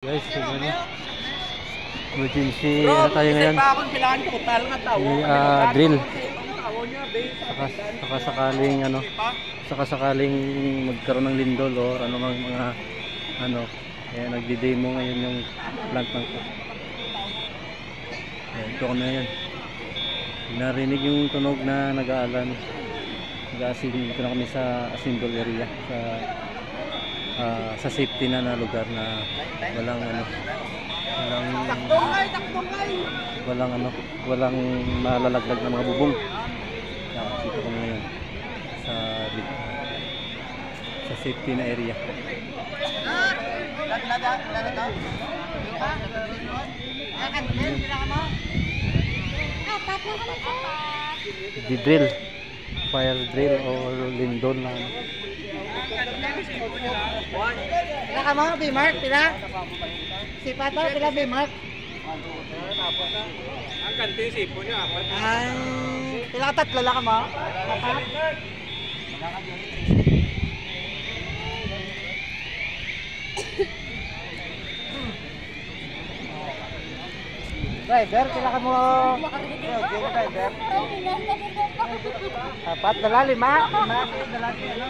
Guys, emergency ano tayo ngayon? Drill. Saka sakaling ano, sakaling magkaroon ng lindol o ano mang mga ano, kaya nagdi-demo ngayon yung plant ng ko. Ito kami ngayon. Narinig yung tunog na nag-aalan. Nag-aasin ko na kami sa assemble area sa safety na lugar na walang ano, walang malalaglag na mga bubong. Dito kami ngayon sa safety na area. Di drill, fire drill o lindol na ano. Pila ka mo, B-Mark, pila? Sipato, pila B-Mark? Ang kanting sipo niya, apat. Pila ka tatlo lang ka mo? Apat? Driver, pila ka mo? Driver. Apat, dala, lima. Dala, ano?